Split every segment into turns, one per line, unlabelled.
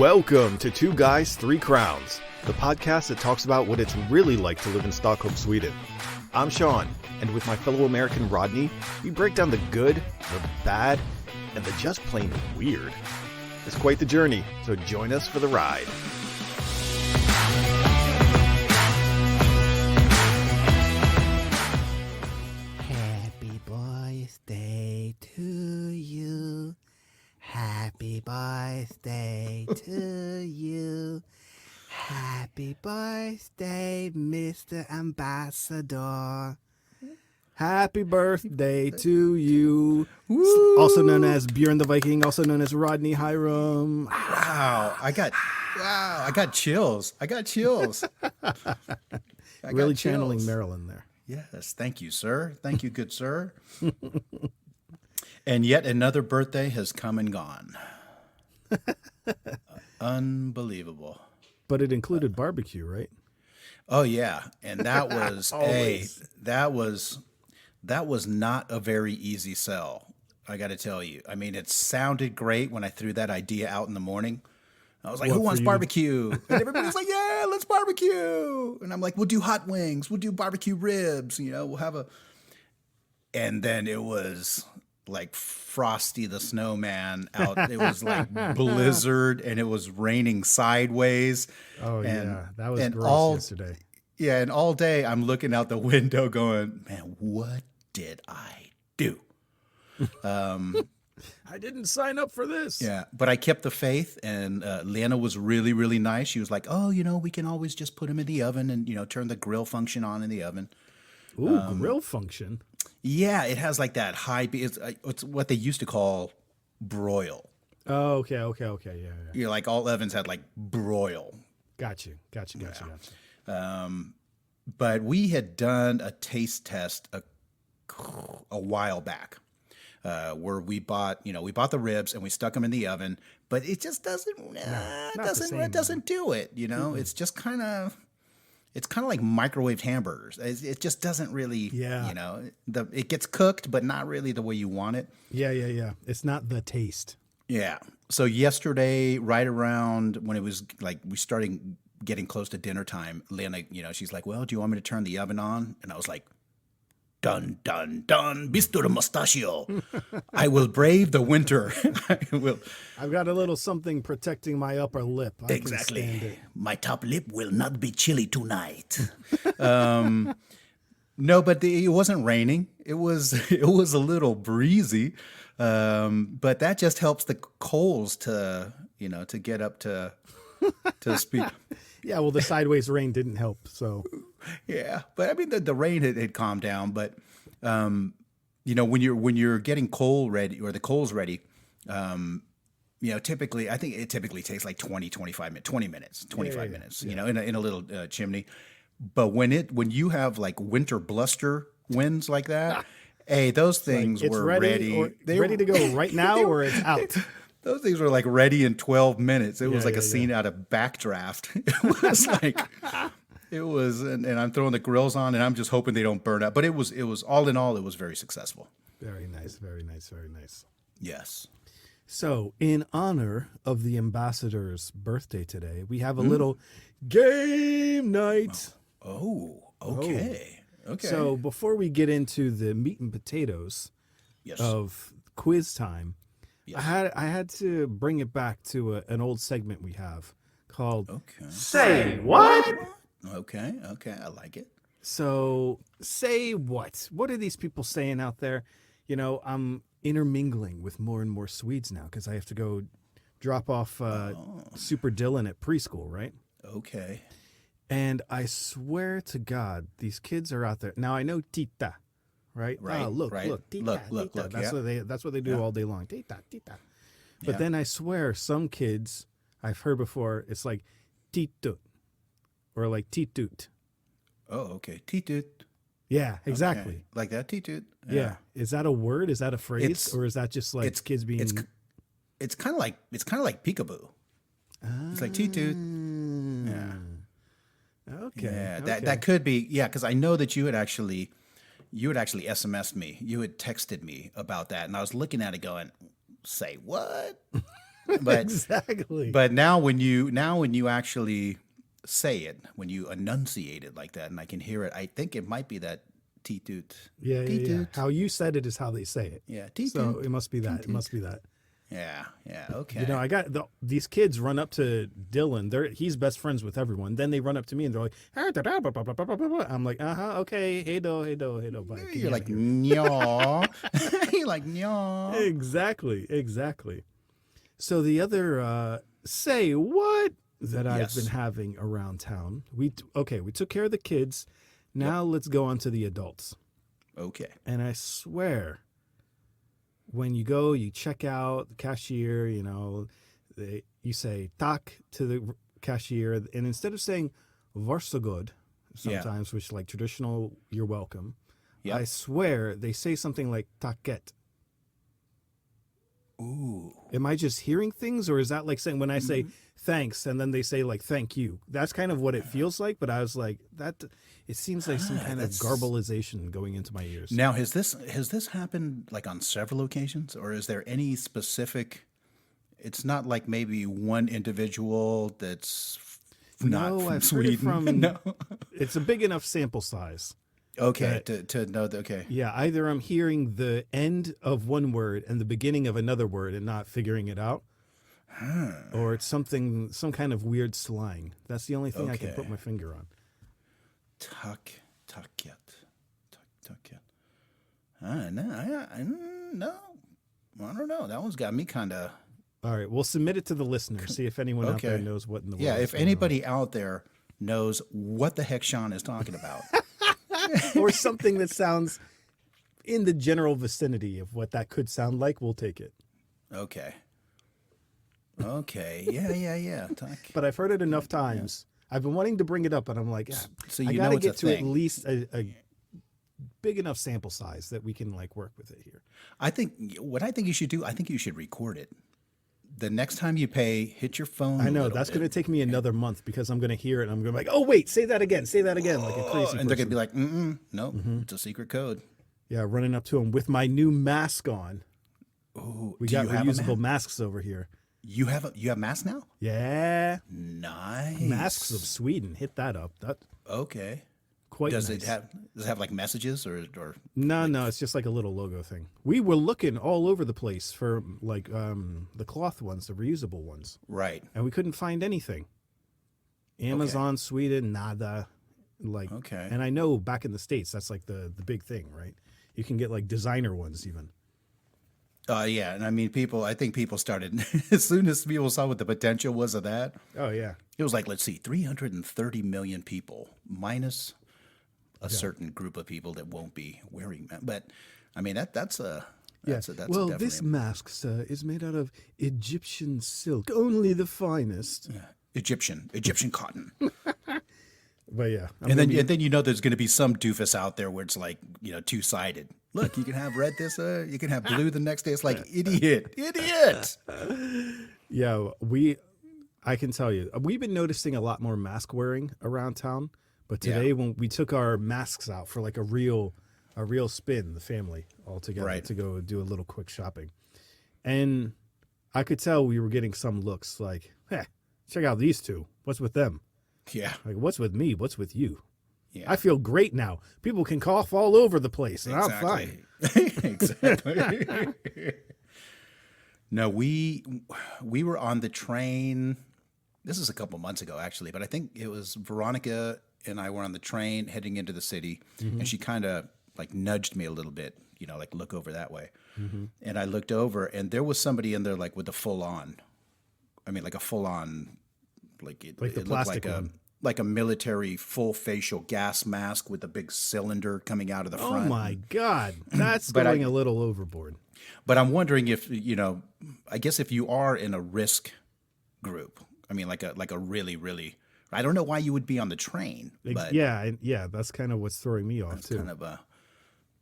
Welcome to Two Guys, Three Crowns, the podcast that talks about what it's really like to live in Stockholm, Sweden. I'm Sean, and with my fellow American Rodney, we break down the good, the bad, and the just plain weird. It's quite the journey, so join us for the ride.
Happy birthday to you. Happy birthday to you. Happy birthday, Mr. Ambassador.
Happy birthday to you. Woo. Also known as Bjorn the Viking, also known as Rodney Hiram.
Wow, I got chills.
Really channeling Maryland there.
Yes, thank you, sir. Thank you, good sir. And yet another birthday has come and gone. Unbelievable.
But it included barbecue, right?
Oh yeah, and that was that was not a very easy sell. I got to tell you. I mean, it sounded great when I threw that idea out in the morning. I was like, "Who wants barbecue?" And everybody's like, "Yeah, let's barbecue." And I'm like, "We'll do hot wings. We'll do barbecue ribs. You know, we'll have a." And then it was like Frosty the Snowman out. It was like blizzard, and it was raining sideways.
Oh yeah, that was gross yesterday.
Yeah, and all day I'm looking out the window, going, "Man, what did I do?"
I didn't sign up for this.
Yeah, but I kept the faith, and Lena was really, really nice. She was like, "Oh, you know, we can always just put them in the oven and, you know, turn the grill function on in the oven."
Ooh, grill function.
Yeah, it has like that high. It's what they used to call broil.
Oh, okay, yeah.
You know, like all ovens had like broil.
Got you.
But we had done a taste test a while back, where we bought the ribs and we stuck them in the oven, but it just doesn't do it. You know,
Mm-hmm.
it's just kind of. It's kind of like microwaved hamburgers. It just doesn't really,
Yeah.
you know, it gets cooked, but not really the way you want it.
Yeah. It's not the taste.
Yeah. So yesterday, right around when it was like we started getting close to dinner time, Lena, you know, she's like, "Well, do you want me to turn the oven on?" And I was like, "Dun, dun, dun, Mr. Mustachio. I will brave the winter. I will."
I've got a little something protecting my upper lip. I
Exactly.
can stand it.
My top lip will not be chilly tonight. No, but it wasn't raining. It was a little breezy, but that just helps the coals to get up to speed.
Yeah, well, the sideways rain didn't help. So
Yeah, but I mean the rain had calmed down. But you know, when you're getting coal ready or the coals ready, you know, I think it typically takes like 20 minutes, 25 minutes, you know, in a little chimney. But when you have like winter bluster winds like that, hey, those things
it's
were
ready.
They
Ready to go right now, or it's out.
Those things were like ready in 12 minutes. It was like
yeah,
a scene out of Backdraft. It was like, and I'm throwing the grills on, and I'm just hoping they don't burn up. But it was all in all, it was very successful.
Very nice.
Yes.
So, in honor of the ambassador's birthday today, we have a little game night.
Oh, okay. Okay.
So, before we get into the meat and potatoes
yes.
of quiz time,
Yes.
I had to bring it back to an old segment we have called
Okay.
Say What?
Okay. I like it.
So, say what? What are these people saying out there? You know, I'm intermingling with more and more Swedes now because I have to go drop off Super Dylan at preschool, right?
Okay.
And I swear to God, these kids are out there. Now, I know Tita, right?
Right,
Oh, look,
right.
Tita,
Look,
Tita.
yeah.
That's what they do all day long. Tita. But
Yeah.
then I swear some kids I've heard before, it's like titut or like titut.
Oh, okay. Titut.
Yeah, exactly.
Okay. Like that, titut.
Yeah. Is that a word? Is that a phrase?
It's-
or is that just like kids being...
It's kind of like peekaboo. It's like titut. Yeah.
Okay.
Yeah,
okay.
that could be, because I know that you had actually SMS'd me. You had texted me about that, and I was looking at it going, "Say what?" But
Exactly.
but now when you actually say it, when you enunciate it like that, and I can hear it, I think it might be that teetoot.
Yeah.
Teetoot.
How you said it is how they say it.
Yeah,
So
teetoot.
it must be that. It must be that.
Yeah, okay.
You know, I got these kids run up to Dylan. He's best friends with everyone. Then they run up to me and they're like, I'm like, okay, hey do, bye. Can
You're
you
like,
hear?
nyaw. You're like, nyaw.
Exactly. So the other say what that I've
Yes.
been having around town. We took care of the kids. Now let's go on to the adults.
Okay.
And I swear, when you go, you check out the cashier, you know, you say tak to the cashier. And instead of saying varsågod sometimes, which like traditional, you're welcome,
Yep.
I swear they say something like taket.
Ooh.
Am I just hearing things, or is that like saying when I say thanks and then they say like thank you? That's kind of what it feels like. But I was like, it seems like some kind of garbalization going into my ears.
Now, has this happened like on several occasions, or is there any specific? It's not like maybe one individual that's not
No,
from
I've
Sweden.
heard it from.
No.
It's a big enough sample size.
Okay, to know that. Okay.
Yeah, either I'm hearing the end of one word and the beginning of another word and not figuring it out, or it's some kind of weird slang. That's the only thing I can
Okay.
put my finger on.
Taket. No, I don't know. That one's got me kind of.
All right, we'll submit it to the listener. See if anyone out there
Okay.
knows what in the world.
Yeah,
is
if
going on.
anybody out there knows what the heck Sean is talking about.
or something that sounds in the general vicinity of what that could sound like, we'll take it.
Okay. Yeah.
But I've heard it enough times. I've been wanting to bring it up, and I'm like,
So
I
you
got
know
to
it's a
get to at
thing.
least a big enough sample size that we can like work with it here.
I think you should do, I think you should record it. The next time you pay, hit your phone.
I know that's going to take me another month because I'm going to hear it and I'm going to be like, oh wait, say that again, like a crazy.
And they're
person.
going to be like, no, it's a secret code.
Yeah, running up to him with my new mask on.
Ooh,
We
do
got
you have a
reusable
mask?
masks over here.
You have masks now?
Yeah,
Nice.
masks of Sweden. Hit that up. That
Okay.
quite
Does
nice.
it have like messages or
No, it's just like a little logo thing. We were looking all over the place for like the cloth ones, the reusable ones,
right?
and we couldn't find anything. Amazon, Sweden, nada. Like,
Okay.
And I know back in the States, that's like the big thing, right? You can get like designer ones even.
Yeah, and I mean, I think people started as soon as people saw what the potential was of that.
Oh yeah.
It was like, let's see, 330 million people minus a certain group of people that won't be wearing them. But I mean, that's
Well,
definitely
this mask, sir, is made out of Egyptian silk, only the finest.
Egyptian cotton.
But yeah,
And then you know there's going to be some doofus out there where it's like, two-sided. Look, you can have red this, you can have blue the next day. It's like, idiot.
yeah, I can tell you, we've been noticing a lot more mask wearing around town. But today, when we took our masks out for like a real spin, the family all together
Right.
to go do a little quick shopping, and I could tell we were getting some looks like, "Hey, check out these two. What's with them?
Yeah.
Like, what's with me? What's with you?
Yeah.
I feel great now. People can cough all over the place, and I'm fine."
Exactly. No, we were on the train. This is a couple months ago, actually, but I think it was Veronica and I were on the train heading into the city, and she kind of like nudged me a little bit, like look over that way. And I looked over, and there was somebody in there like with a full on, like a full on, like it
Like the
looked
plastic
like
one.
like a military full facial gas mask with a big cylinder coming out of the
Oh
front.
my God, that's
But
going a little overboard.
But I'm wondering if, I guess if you are in a risk group, like a really, really, I don't know why you would be on the train, but
Yeah, that's kind of what's throwing me off too.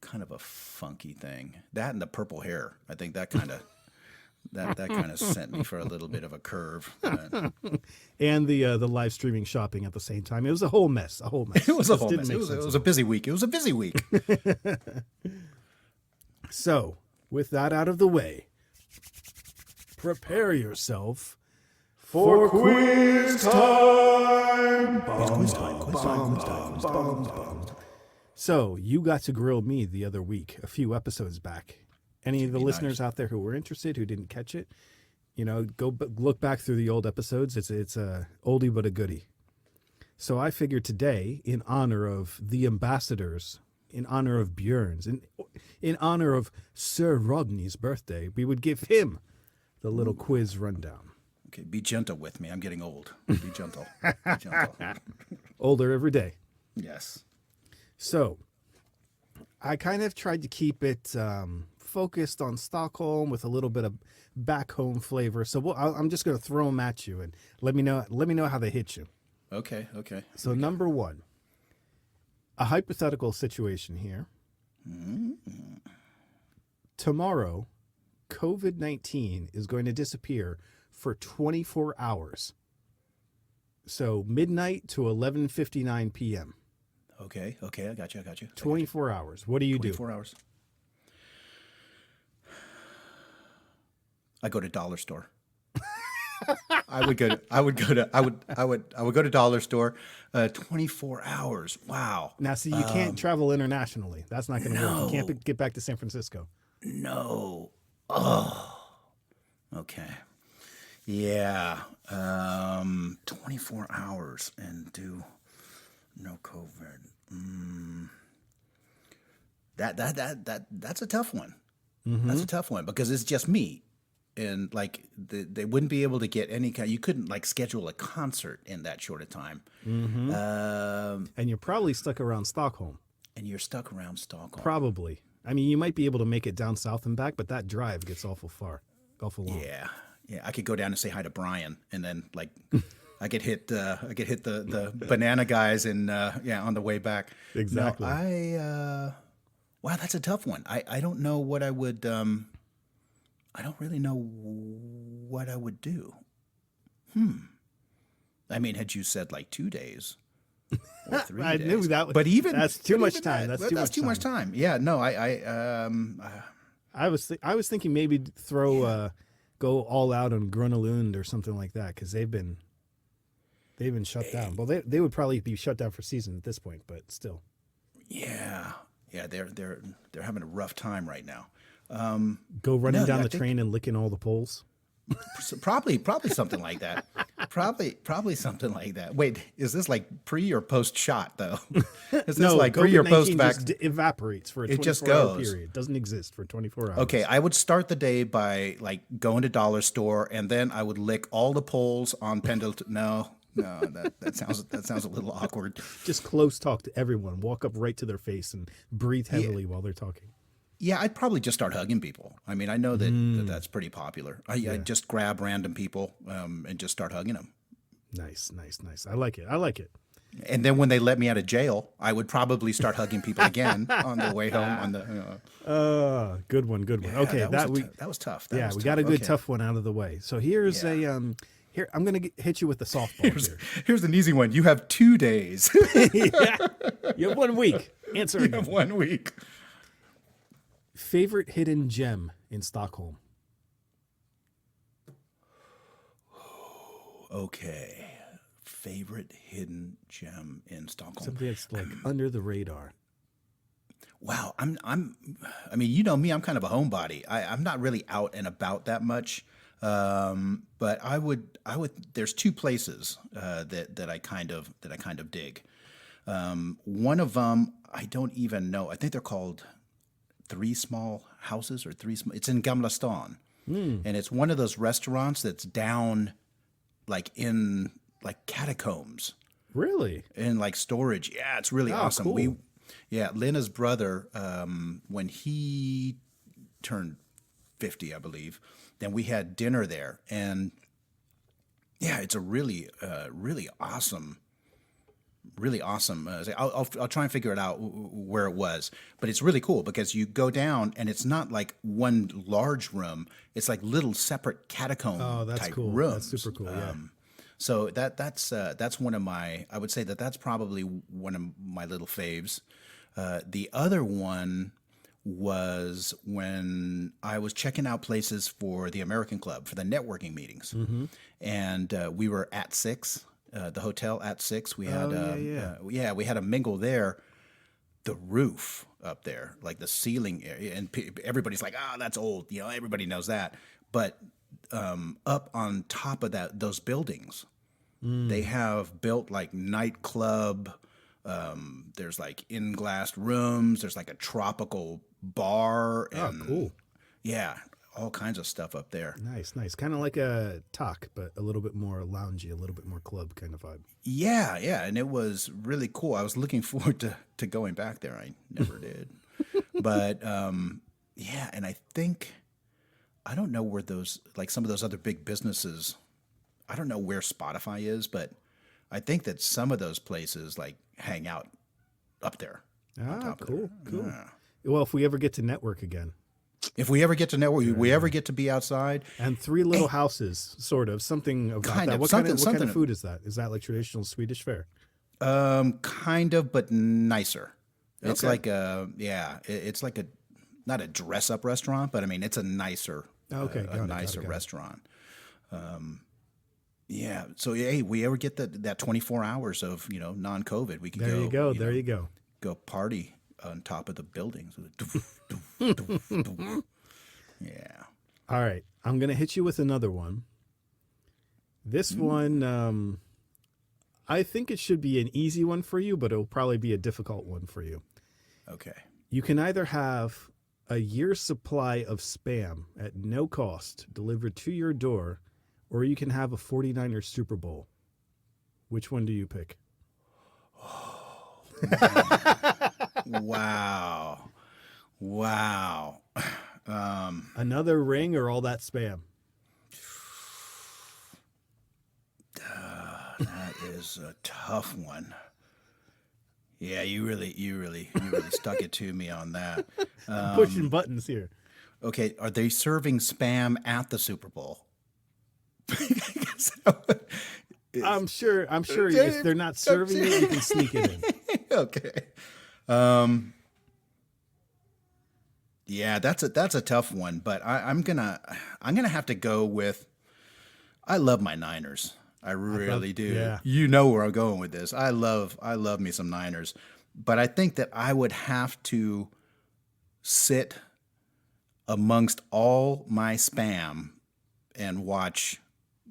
kind of a funky thing. That and the purple hair, I think that kind of that kind of sent me for a little bit of a curve. But
And the live streaming shopping at the same time. It was a whole mess.
it was a whole
Didn't
mess.
make
It
sense
was
at
a busy week. It was a busy week.
So, with that out of the way, prepare yourself for quiz time. So you got to grill me the other week, a few episodes back. Any of the listeners out there who were interested, who didn't catch it, go look back through the old episodes. It's a oldie but a goodie. So I figured today, in honor of the ambassadors, in honor of Björn's, in honor of Sir Rodney's birthday, we would give him the little quiz rundown.
Okay, be gentle with me. I'm getting old. Be gentle. Be gentle.
Older every day.
Yes.
So I kind of tried to keep it focused on Stockholm with a little bit of back home flavor. So I'm just going to throw them at you and let me know how they hit you.
Okay.
So number one, a hypothetical situation here. Tomorrow, COVID-19 is going to disappear for 24 hours. So midnight to 11:59 p.m.
Okay, I got you.
24 hours. What do you do?
24 hours. I go to dollar store. I would go to dollar store. 24 hours. Wow.
Now, see, you can't travel internationally. That's not going to work. You can't get back to San Francisco.
No. Oh. Okay. Yeah. 24 hours and do no COVID. That's a tough one. Mm-hmm. That's a tough one because it's just me. And like they wouldn't be able to get any kind. You couldn't like schedule a concert in that short of time.
Mm-hmm. And you're probably stuck around Stockholm.
And you're stuck around Stockholm.
Probably. I mean, you might be able to make it down south and back, but that drive gets awful long.
Yeah. I could go down and say hi to Brian, and then like I could hit the banana guys and on the way back.
Exactly.
No, wow, that's a tough one. I don't know what I would. I don't really know what I would do. I mean, had you said like 2 days or 3 days?
I knew that.
But even
that's too much time. That's too
much time. Yeah. No.
I was thinking maybe go all out on Grunelund or something like that because they've been shut down. Well, they would probably be shut down for season at this point, but still.
Yeah. They're having a rough time right now.
Go running down the train and licking all the poles.
Probably something like that. Probably something like that. Wait, is this like pre or post shot though? Is this like pre or post vac?
Just evaporates for a 24-hour period. It doesn't exist for 24 hours.
Okay, I would start the day by like going to dollar store, and then I would lick all the poles on Pendleton. No, that sounds a little awkward.
Just close talk to everyone. Walk up right to their face and breathe heavily while they're talking.
Yeah, I'd probably just start hugging people. I mean, I know that's pretty popular. I'd just grab random people and just start hugging them. Nice.
I like it.
And then when they let me out of jail, I would probably start hugging people again on the way home.
Good one.
Yeah,
okay,
that was tough.
We got a good tough one out of the way. So here's here I'm gonna hit you with the softball.
Here's an easy one. You have 2 days.
Yeah, you have 1 week. Answer.
You have 1 week.
Favorite hidden gem in Stockholm?
Okay. Favorite hidden gem in Stockholm.
Something that's like under the radar.
Wow. I mean, you know me, I'm kind of a homebody. I'm not really out and about that much. But I would, there's 2 places, that I kind of dig. One of them, I don't even know. I think they're called 3 Small Houses or it's in Gamla Stan. And it's one of those restaurants that's down like in like catacombs.
Really?
In like storage. Yeah, it's really awesome.
Cool.
Lena's brother, when he turned 50, I believe, then we had dinner there. And yeah, it's a really awesome. Really awesome. I'll try and figure it out where it was, but it's really cool because you go down and it's not like one large room; it's like little separate catacomb type
cool.
rooms.
That's super cool. Yeah.
So that's one of my. I would say that's probably one of my little faves. The other one was when I was checking out places for the American Club for the networking meetings, and we were at Six, the hotel at Six. We had we had a mingle there. The roof up there, like the ceiling area, and everybody's like, "Ah, that's old." You know, everybody knows that. But up on top of those buildings, they have built like nightclub. There's like in-glass rooms. There's like a tropical bar. And,
cool.
Yeah, all kinds of stuff up there.
Nice. Kind of like a talk, but a little bit more loungy, a little bit more club kind of vibe.
Yeah, and it was really cool. I was looking forward to going back there. I never did. But yeah, and I think, I don't know where those, like some of those other big businesses, I don't know where Spotify is, but I think that some of those places like hang out up there.
Ah, cool. Yeah. Well, if we ever get to network again.
If we ever get to network, we ever get to be outside.
And three little houses, sort of, something about that. What kind of food is that? Is that like traditional Swedish fare?
Kind of, but nicer. It's like it's like not a dress-up restaurant, but I mean, it's a nicer, nicer restaurant. Yeah. So, hey, we ever get that 24 hours of, non-COVID, we can
there you go.
Go party on top of the buildings. Yeah.
All right. I'm going to hit you with another one. This one, I think it should be an easy one for you, but it'll probably be a difficult one for you.
Okay.
You can either have a year's supply of Spam at no cost delivered to your door, or you can have a 49ers Super Bowl. Which one do you pick?
Wow.
Another ring or all that Spam?
That is a tough one. Yeah, you really stuck it to me on that.
Pushing buttons here.
Okay, are they serving Spam at the Super Bowl?
I'm sure if they're not serving it, you can sneak it in.
Okay. Yeah, that's a tough one, but I'm gonna have to go with, I love my Niners. I really do.
Yeah.
You know where I'm going with this. I love me some Niners, but I think that I would have to sit amongst all my Spam and watch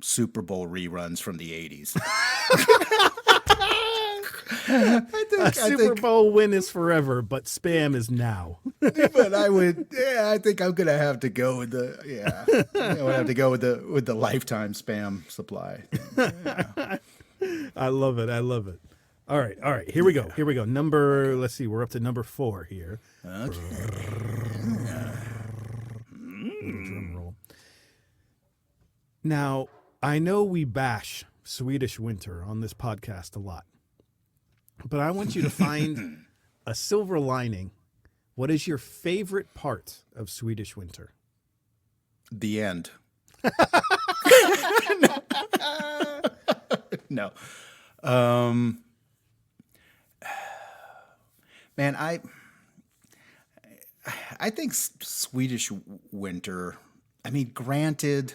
Super Bowl reruns from the 80s. Super
Bowl win is forever, but Spam is now.
But I think I'm gonna have to go with the lifetime Spam supply. Yeah.
I love it. All right. Here we go. Let's see, we're up to number 4 here.
Okay.
Drum roll. Now, I know we bash Swedish Winter on this podcast a lot, but I want you to find a silver lining. What is your favorite part of Swedish Winter?
The end. No. Man, I think Swedish Winter, I mean, granted,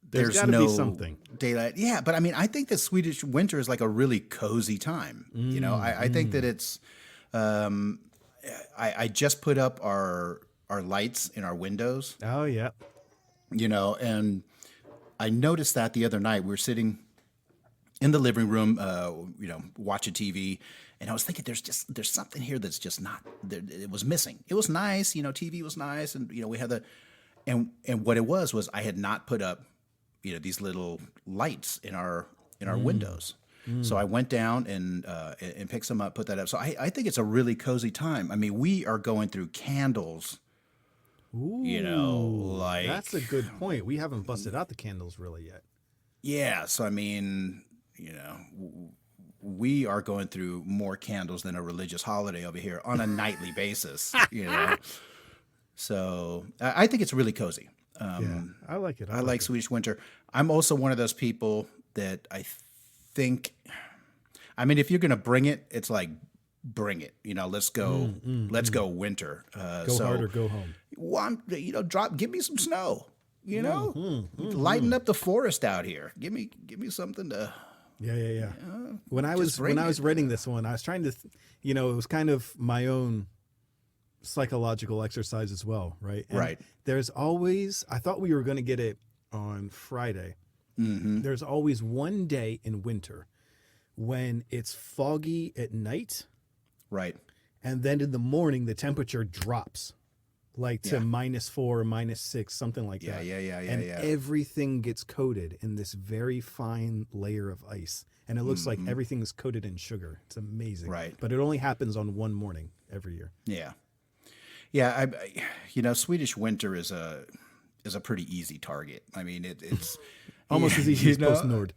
There's got to be something.
Daylight. Yeah, but I mean, I think that Swedish Winter is like a really cozy time. I think that it's, I just put up our lights in our windows.
Oh, yeah.
And I noticed that the other night we were sitting in the living room, watching TV, and I was thinking there's something here that's just not there. It was missing. It was nice, TV was nice, and we had and what it was I had not put up, these little lights in our windows. So I went down and picked some up, put that up. So I think it's a really cozy time. I mean, we are going through candles.
Ooh, that's a good point. We haven't busted out the candles really yet.
Yeah, so I mean, we are going through more candles than a religious holiday over here on a nightly basis. So I think it's really cozy.
Yeah, I like it.
I like Swedish Winter. I'm also one of those people that I think, I mean, if you're going to bring it, it's like bring it. Let's go. Let's go winter.
Go hard or go home.
Give me some snow. Lighten up the forest out here. Give me something to.
Yeah. When I was writing this one, I was trying to, it was kind of my own psychological exercise as well, right? And
right.
There's always, I thought we were going to get it on Friday.
Mm-hmm.
There's always one day in winter when it's foggy at night.
Right.
And then in the morning, the temperature drops like to -4 or -6, something like that. And everything gets coated in this very fine layer of ice. And it looks like everything is coated in sugar. It's amazing.
Right.
But it only happens on one morning every year.
Yeah. Yeah. Swedish winter is a pretty easy target. I mean, it's
almost as easy as post-Nord.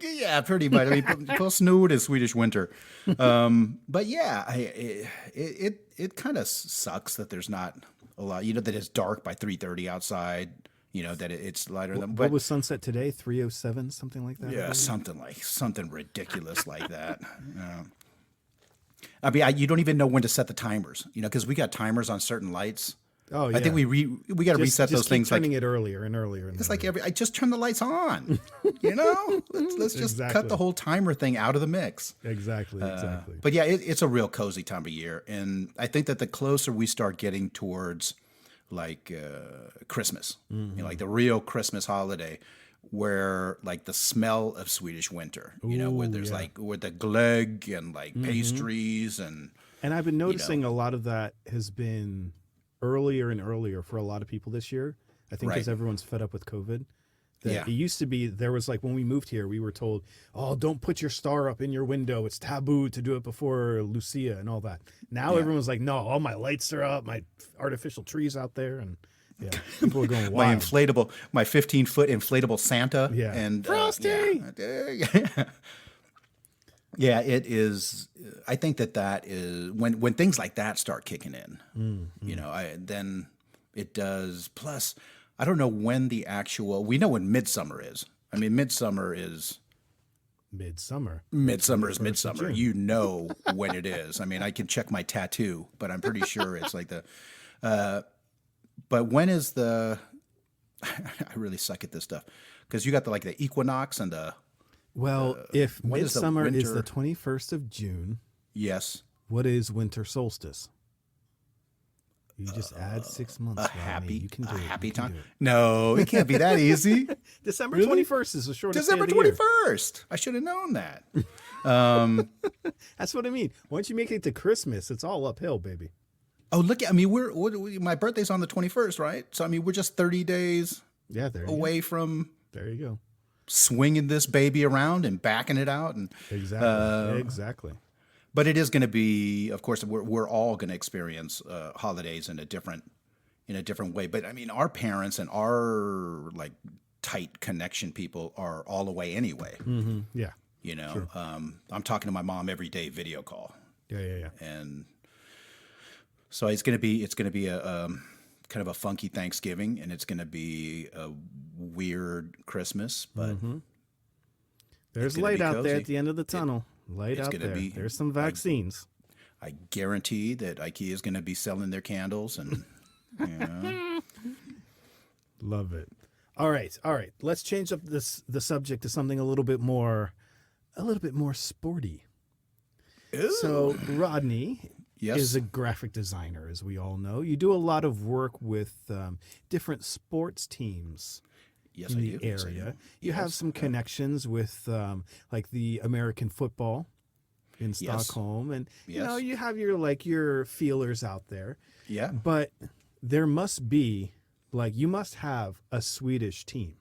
Yeah, pretty much. I mean, post-Nord is Swedish winter. But yeah, it kind of sucks that there's not a lot, that it's dark by 3:30 outside, that it's lighter than.
What was sunset today? 3:07, something like that?
Yeah, something ridiculous like that. I mean, you don't even know when to set the timers, because we got timers on certain lights.
Oh, yeah.
I think we got to reset those things.
Turning it earlier and earlier.
It's like I just turn the lights on. Let's just cut the whole timer thing out of the mix.
Exactly.
But yeah, it's a real cozy time of year, and I think that the closer we start getting towards like Christmas, like the real Christmas holiday, where like the smell of Swedish winter, where there's with the glögg and like pastries and
I've been noticing a lot of that has been earlier and earlier for a lot of people this year. I think because everyone's fed up with COVID. It used to be, there was like, when we moved here, we were told, oh, don't put your star up in your window. It's taboo to do it before Lucia and all that. Now everyone's like, no, all my lights are up, my artificial trees out there. And people are going wild.
my 15-foot inflatable Santa.
Yeah.
And
Frosty!
Yeah, it is. I think that is when things like that start kicking in, then it does. Plus, I don't know when we know when midsummer is. I mean, midsummer is
midsummer.
Midsummer is midsummer. You know when it is. I mean, I can check my tattoo, but I'm pretty sure it's like but when is I really suck at this stuff because you got the equinox and the.
Well, if midsummer is the 21st of June,
yes.
What is winter solstice? You just add 6 months. You can do it.
Happy time. No, it can't be that easy.
December 21st is the shortest.
December
day of the
21st. Year. I should have known that.
That's what I mean. Once you make it to Christmas, it's all uphill, baby.
Oh, look! I mean, my birthday's on the 21st, right? So I mean, we're just 30 days. Away from.
There you go.
Swinging this baby around and backing it out, and
exactly.
But it is going to be, of course, we're all going to experience holidays in a different way. But I mean, our parents and our tight connection people are all away anyway.
Mm-hmm. Yeah,
sure. I'm talking to my mom every day, video call.
Yeah.
And so it's going to be a kind of a funky Thanksgiving, and it's going to be a weird Christmas, but
there's light out there at the end of the tunnel. Light out there. There's some vaccines.
I guarantee that IKEA is going to be selling their candles, and
love it. All right. Let's change up the subject to something a little bit more sporty.
Ooh.
So Rodney. Yes. Is a graphic designer, as we all know. You do a lot of work with different sports teams in the area. You have some connections with like the American football in Stockholm, and you have your feelers out there.
Yeah.
But there must be you must have a Swedish team.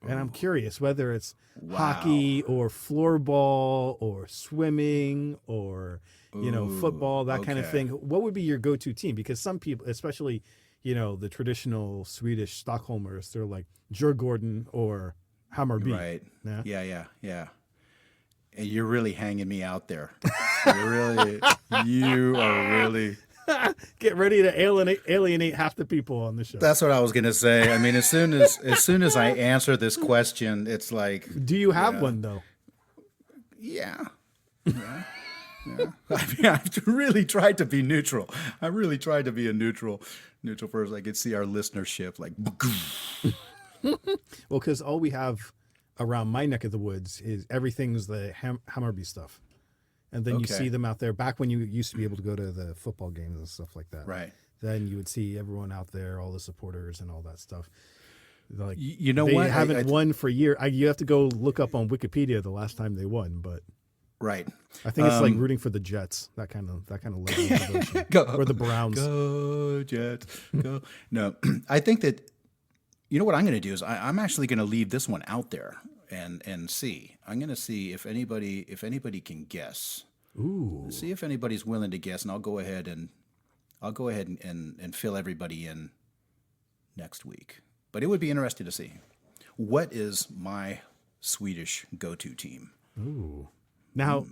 And I'm curious whether it's hockey or floorball or swimming or, football, that kind of thing. What would be your go-to team? Because some people, especially, the traditional Swedish Stockholmers, they're like Djurgården or Hammarby.
Right.
Yeah.
Yeah. And you're really hanging me out there. You are really...
Get ready to alienate half the people on the show.
That's what I was going to say. I mean, as soon as I answer this question, it's like,
do you have one though?
Yeah. Yeah. I mean, I've really tried to be neutral. I really tried to be a neutral person. I could see our listenership like.
Well, because all we have around my neck of the woods is everything's the Hammarby stuff. And then you
Okay.
see them out there back when you used to be able to go to the football games and stuff like that.
Right.
Then you would see everyone out there, all the supporters and all that stuff. Like,
You know
they
what?
haven't won for years. You have to go look up on Wikipedia the last time they won, but
Right.
I think it's like rooting for the Jets, that kind of level of devotion. Or the Browns.
Go Jets. Go. No, I think that, you know what I'm going to do is I'm actually going to leave this one out there and see. I'm going to see if anybody can guess.
Ooh.
See if anybody's willing to guess, and I'll go ahead and fill everybody in next week. But it would be interesting to see. What is my Swedish go-to team?
Ooh. Now,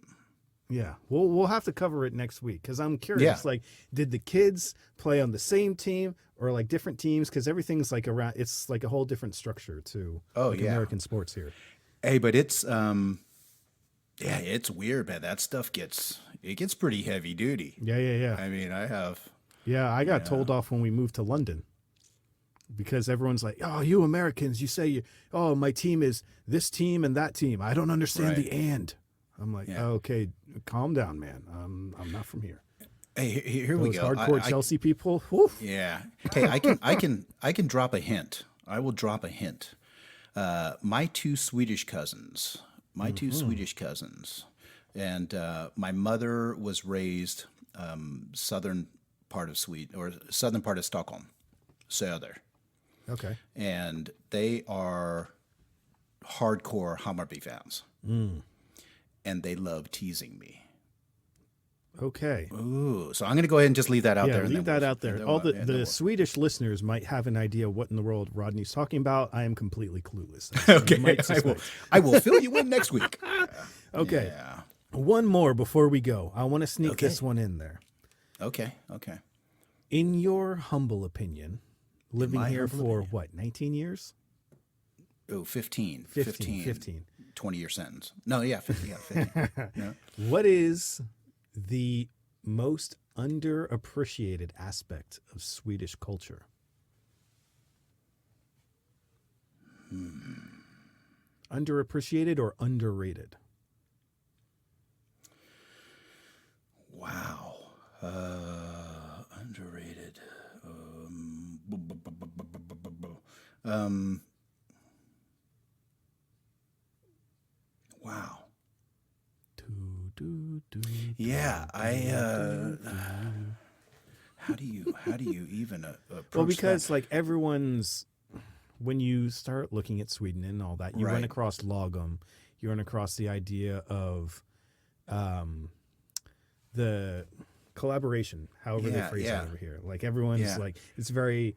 yeah, we'll have to cover it next week because I'm curious.
Yeah.
Like, did the kids play on the same team or like different teams? Because everything's like around. It's like a whole different structure to American sports here.
Hey, but it's it's weird, man. That stuff gets pretty heavy duty.
Yeah.
I mean,
I got told off when we moved to London because everyone's like, "Oh, you Americans, you say my team is this team and that team. I don't understand the and." I'm like, okay, calm down, man. I'm not from here.
Hey, here we
Those
go.
hardcore Chelsea people. Whew.
Yeah. Hey, I can drop a hint. I will drop a hint. My two Swedish cousins, and my mother was raised southern part of Sweden or southern part of Stockholm, Söder,
Okay.
and they are hardcore Hammarby fans, and they love teasing me.
Okay.
Ooh, so I'm going to go ahead and just leave that out
Yeah,
there. and
leave
then
that
we'll-
out there.
and then
All
we'll-
the
and then we'll-
Swedish listeners might have an idea what in the world Rodney's talking about. I am completely clueless.
Okay,
You might
I will,
suspect.
I will fill you in next week.
Okay.
Yeah.
One more before we go. I want to sneak
Okay.
this one in there.
Okay.
In your humble opinion, living
my
here
humble
for
opinion.
what, 19 years?
Oh, 15.
15.
20-year sentence. No, yeah, 15. Yeah, 15. Yeah.
What is the most underappreciated aspect of Swedish culture? Underappreciated or underrated?
Wow. Underrated. Wow. Yeah, how do you even approach
Well, because
that?
like everyone's, when you start looking at Sweden and all that, you run
Right.
across lagom, you run across the idea of the collaboration, however they
Yeah,
phrase
yeah.
it over here. Like everyone's
Yeah.
like, it's very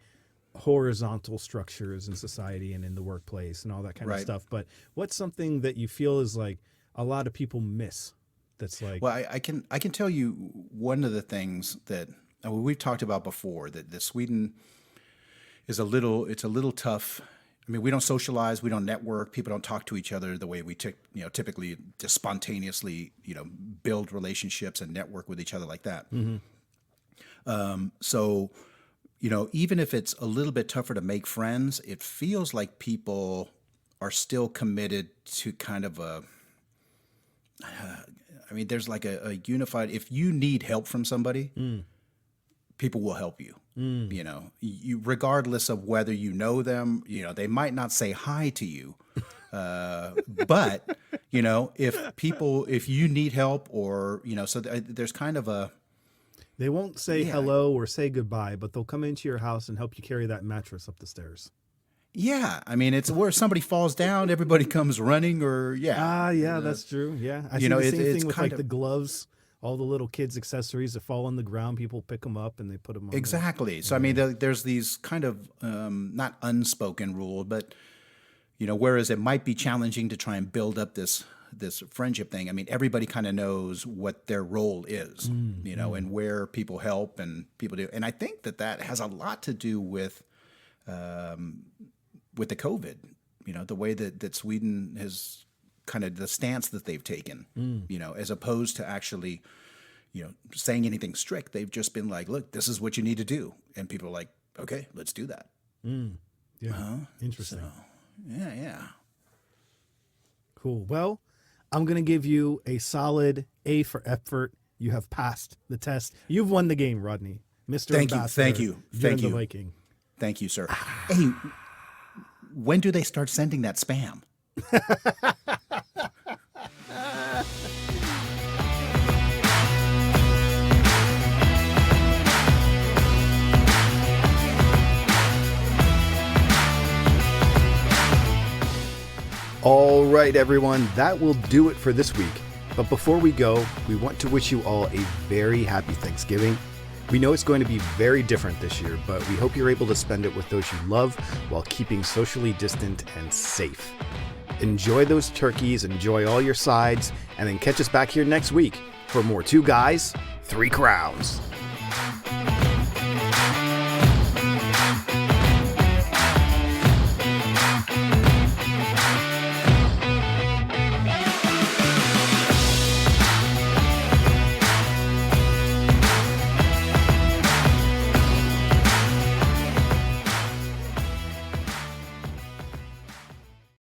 horizontal structures in society and in the workplace and all that kind of
Right.
stuff. But what's something that you feel is like a lot of people miss? That's like,
Well, I can tell you one of the things that we've talked about before, that Sweden is a little tough. I mean, we don't socialize, we don't network, people don't talk to each other the way we typically just spontaneously build relationships and network with each other like that. So even if it's a little bit tougher to make friends, it feels like people are still committed to kind of there's like a unified, if you need help from somebody, people will help you. You regardless of whether you know them, they might not say hi to you. But if you need help or, so there's kind of a,
they won't say hello or say goodbye, but they'll come into your house and help you carry that mattress up the stairs.
yeah, I mean, it's where somebody falls down, everybody comes running or
That's true. Yeah. I see the
it's
same thing with
kind
like
of-
the gloves, all the little kids' accessories that fall on the ground. People pick them up and they put them on.
Exactly. So, I mean, there's these kind of not unspoken rule, but, whereas it might be challenging to try and build up this friendship thing, I mean, everybody kind of knows what their role is, and where people help and people do. And I think that has a lot to do with the COVID, the way that Sweden has kind of the stance that they've taken, as opposed to actually saying anything strict. They've just been like, look, this is what you need to do. And people are like, okay, let's do that.
Yeah. Interesting.
So, yeah.
Cool. Well, I'm going to give you a solid A for effort. You have passed the test. You've won the game, Rodney. Mr. Ambassador.
Thank you.
The Viking.
Thank you, sir. Hey, when do they start sending that spam?
All right, everyone, that will do it for this week. But before we go, we want to wish you all a very happy Thanksgiving. We know it's going to be very different this year, but we hope you're able to spend it with those you love while keeping socially distant and safe. Enjoy those turkeys, enjoy all your sides, and then catch us back here next week for more Two Guys, Three Crowns.